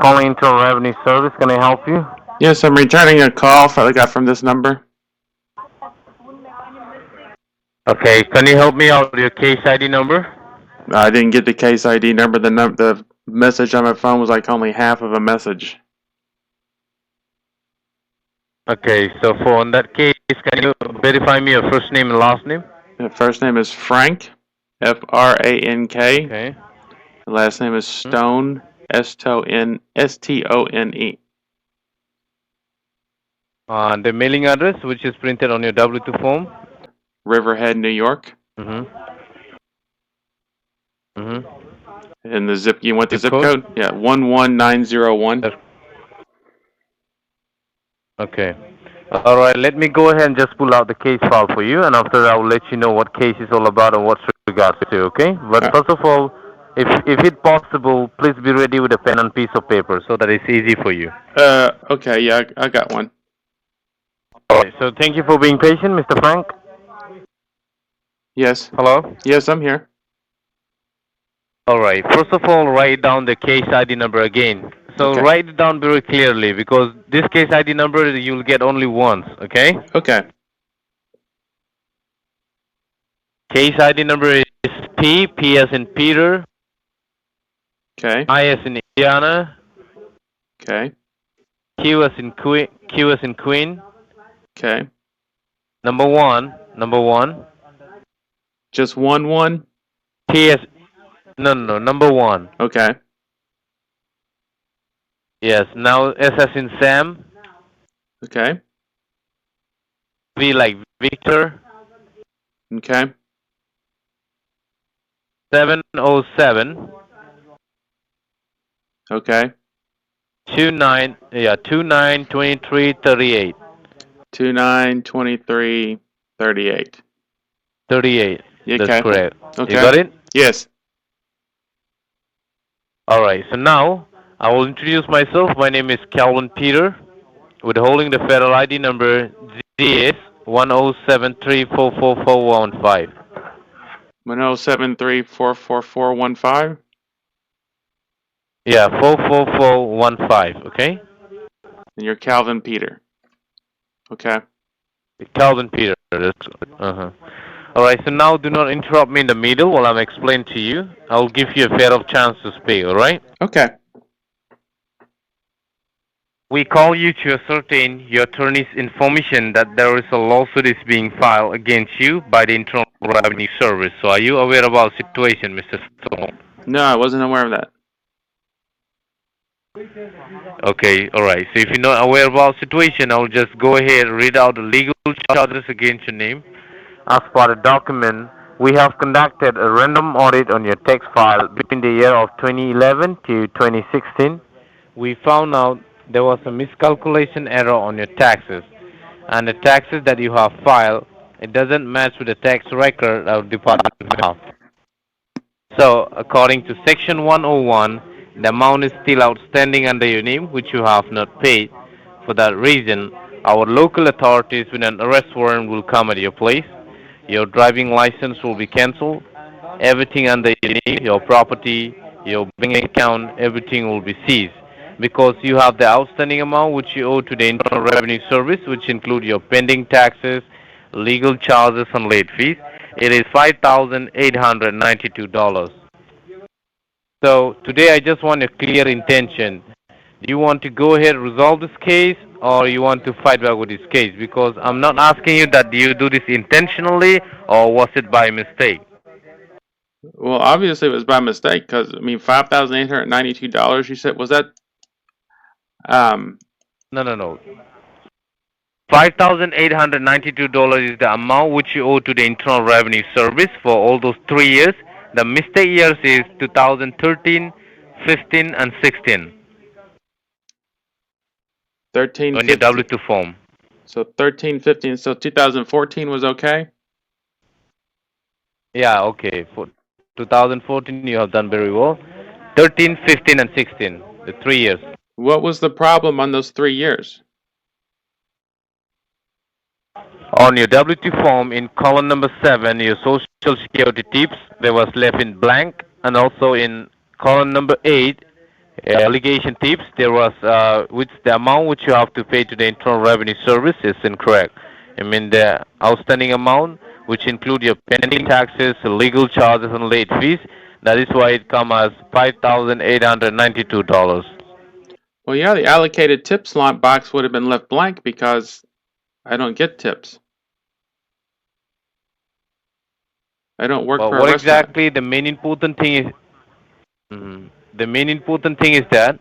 calling Internal Revenue Service. Can I help you? Yes, I'm returning a call I got from this number. Okay, can you help me out with your case ID number? I didn't get the case ID number. The message on my phone was like only half of a message. Okay, so for in that case, can you verify me your first name and last name? The first name is Frank, Frank. Okay. The last name is Stone, Stone. The mailing address, which is printed on your W-2 form? Riverhead, New York. Mm-hmm. Mm-hmm. And the zip, you want the zip code? code? Yeah, 11901. Okay. All right, let me go ahead and just pull out the case file for you, and after that, I will let you know what case is all about and what's regards to, okay? But first of all, if it's possible, please be ready with a pen and piece of paper so that it's easy for you. Okay, yeah, I got one. All right, so thank you for being patient, Mr. Frank. Yes. Hello? Yes, I'm here. All right, first of all, write down the case ID number again. So Okay. write it down very clearly because this case ID number you'll get only once, okay? Okay. Case ID number is P as in Peter, Okay. I as in Indiana, Okay. Q as in Queen. Okay. Number one. Just one? P as no, number one. Okay. Yes. Now S as in Sam. Okay. V like Victor. Okay. 707. Okay. 292338. 292338. 38. Okay. That's correct. Okay. You got it? Yes. All right. So now I will introduce myself. My name is Calvin Peter, withholding the federal ID number ZS 1073444415. 1073444415. Yeah, 44415. Okay. And you're Calvin Peter. Okay. Calvin Peter. All right. So now, do not interrupt me in the middle while I'm explaining to you. I'll give you a fair chance to speak. All right. Okay. We call you to ascertain your attorney's information that there is a lawsuit is being filed against you by the Internal Revenue Service. So, are you aware about the situation, Mr. Stone? No, I wasn't aware of that. Okay, all right. So, if you're not aware about the situation, I'll just go ahead and read out the legal charges against your name. As per the document, we have conducted a random audit on your tax file between the year of 2011 to 2016. We found out there was a miscalculation error on your taxes, and the taxes that you have filed, it doesn't match with the tax record of Department of Health. So, according to Section 101, the amount is still outstanding under your name, which you have not paid. For that reason, our local authorities with an arrest warrant will come at your place. Your driving license will be cancelled. Everything under your name, your property, your bank account, everything will be seized because you have the outstanding amount which you owe to the Internal Revenue Service, which include your pending taxes, legal charges, and late fees. It is $5,892. So today I just want a clear intention. Do you want to go ahead and resolve this case, or you want to fight back with this case? Because I'm not asking you that you do this intentionally, or was it by mistake? Well, obviously it was by mistake because, I mean, $5,892, you said, was that, No. $5,892 is the amount which you owe to the Internal Revenue Service for all those 3 years. The mistake years is 2013, 15, and 16 13, on your W-2 form. So 13, 15, so 2014 was okay? Yeah, okay. For 2014, you have done very well. 13, 15, and 16, the 3 years. What was the problem on those 3 years? On your W-2 form, in column number 7, your Social Security tips, there was left in blank, and also in column number 8, Allegation tips, there was which the amount which you have to pay to the Internal Revenue Service is incorrect. I mean the outstanding amount, which include your pending taxes, legal charges, and late fees. That is why it come as $5,892. Well, yeah, the allocated tip slot box would have been left blank because I don't get tips. I don't work But for a what restaurant. exactly the main important thing is? The main important thing is that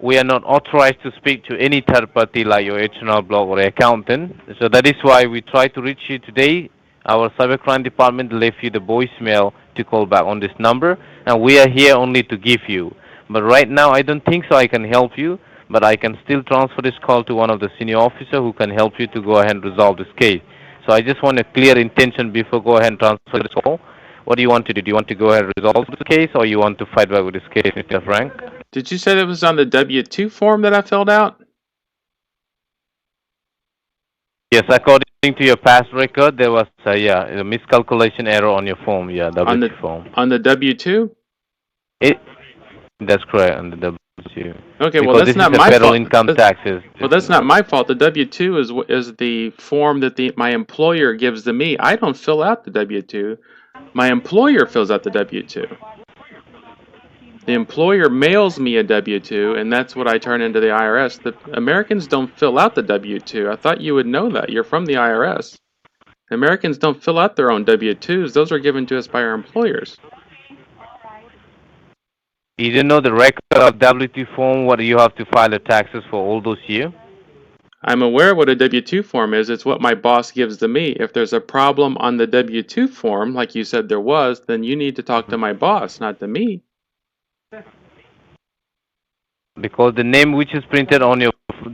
we are not authorized to speak to any third party like your HR blog or accountant. So that is why we try to reach you today. Our cybercrime department left you the voicemail to call back on this number, and we are here only to give you. But right now, I don't think so. I can help you, but I can still transfer this call to one of the senior officer who can help you to go ahead and resolve this case. So I just want a clear intention before go ahead and transfer this call. What do you want to do? Do you want to go ahead and resolve the case, or you want to fight back with this case, Mr. Frank? Did you say that was on the W-2 form that I filled out? Yes, according to your past record, there was a miscalculation error on your form. Yeah, On W2 the form. on the W-2? It that's correct on the W2 Okay, well because that's this is not a my federal fault. income taxes. Well, that's not my fault. The W-2 is the form that my employer gives to me. I don't fill out the W-2. My employer fills out the W-2. The employer mails me a W-2, and that's what I turn into the IRS. The Americans don't fill out the W-2. I thought you would know that. You're from the IRS. Americans don't fill out their own W-2s. Those are given to us by our employers. You didn't know the record of W2 form what you have to file the taxes for all those years. I'm aware what a W-2 form is. It's what my boss gives to me. If there's a problem on the W-2 form, like you said there was, then you need to talk to my boss, not to me. Because the name which is printed on your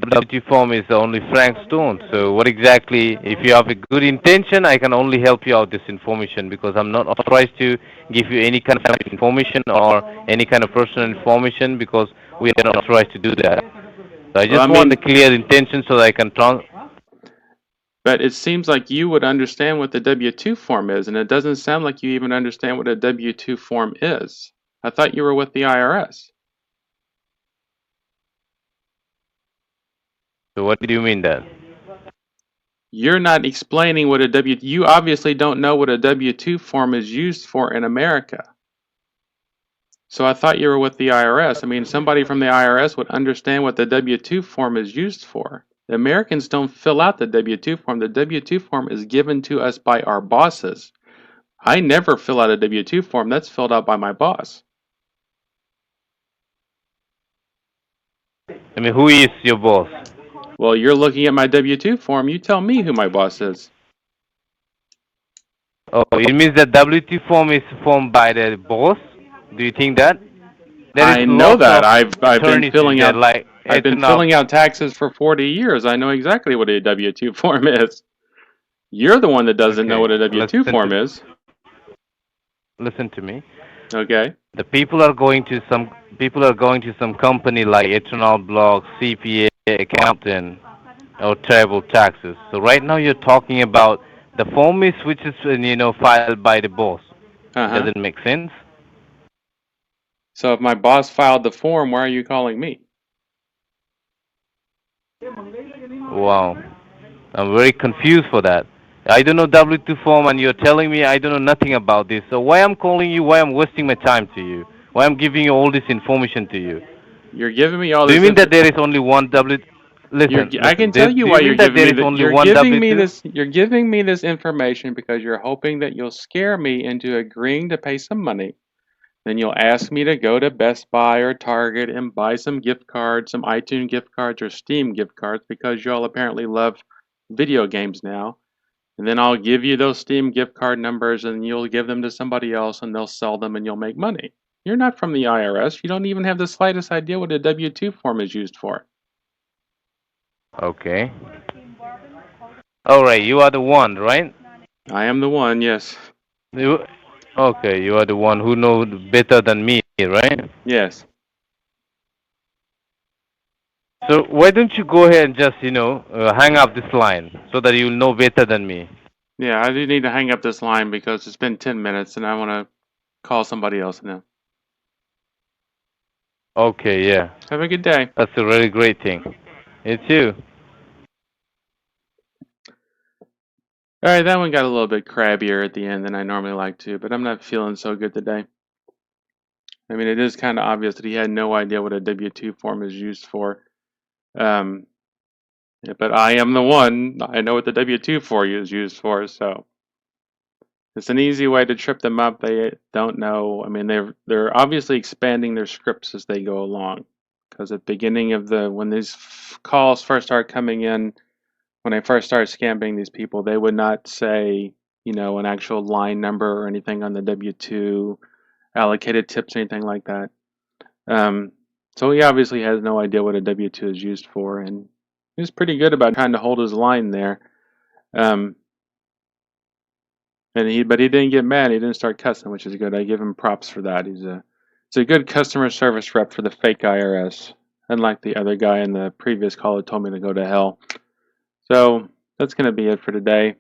W form is only Frank Stone. So what exactly? If you have a good intention, I can only help you out this information because I'm not authorized to give you any kind of information or any kind of personal information because we are not authorized to do that. So I Well, I just want the mean, clear intention so that I can but it seems like you would understand what the W-2 form is, and it doesn't sound like you even understand what a W-2 form is. I thought you were with the IRS. So what do you mean that? You're not explaining what a you obviously don't know what a W-2 form is used for in America. So I thought you were with the IRS. I mean, somebody from the IRS would understand what the W-2 form is used for. The Americans don't fill out the W-2 form. The W-2 form is given to us by our bosses. I never fill out a W-2 form. That's filled out by my boss. I mean, who is your boss? Well, you're looking at my W-2 form. You tell me who my boss is. Oh, it means that W2 form is formed by the boss. Do you think that? There is I know lots that. of I've been attorneys is filling there out like I've it's been enough. filling out taxes for 40 years. I know exactly what a W-2 form is. You're the one that doesn't know Okay, what a W-2 form is. listen to me. Okay. The people are going to some company like ethanol blog, CPA, accountant, or terrible taxes. So right now you're talking about the form is which is filed by the boss. Does Uh-huh. it make sense? So if my boss filed the form, why are you calling me? Wow, I'm very confused for that. I don't know W2 form, and you're telling me I don't know nothing about this. So why I'm calling you? Why I'm wasting my time to you? Why I'm giving you all this information to you? You're giving me all Do you this mean info. that there is only one W? I can Listen. tell you Do why you you're mean that giving there me is that. only one W2? You're giving me this information because you're hoping that you'll scare me into agreeing to pay some money. Then you'll ask me to go to Best Buy or Target and buy some gift cards, some iTunes gift cards or Steam gift cards because y'all apparently love video games now. And then I'll give you those Steam gift card numbers and you'll give them to somebody else and they'll sell them and you'll make money. You're not from the IRS. You don't even have the slightest idea what a W-2 form is used for. Okay. All right. You are the one, right? I am the one, yes. You, okay. You are the one who knows better than me, right? Yes. So why don't you go ahead and just hang up this line so that you'll know better than me? Yeah, I do need to hang up this line because it's been 10 minutes and I want to call somebody else now. Okay, yeah. Have a good day. That's a really great thing. You too. All right, that one got a little bit crabbier at the end than I normally like to, but I'm not feeling so good today. I mean, it is kind of obvious that he had no idea what a W-2 form is used for. Um, but I am the one. I know what the W-2 for you is used for, so it's an easy way to trip them up. They don't know. I mean, they're obviously expanding their scripts as they go along. Because at the beginning of when these calls first started coming in, when I first started scamming these people, they would not say, an actual line number or anything on the W-2, allocated tips, anything like that. Um, so he obviously has no idea what a W-2 is used for, and he was pretty good about trying to hold his line there. Um, but he didn't get mad. He didn't start cussing, which is good. I give him props for that. He's a good customer service rep for the fake IRS, unlike the other guy in the previous call who told me to go to hell. So that's going to be it for today.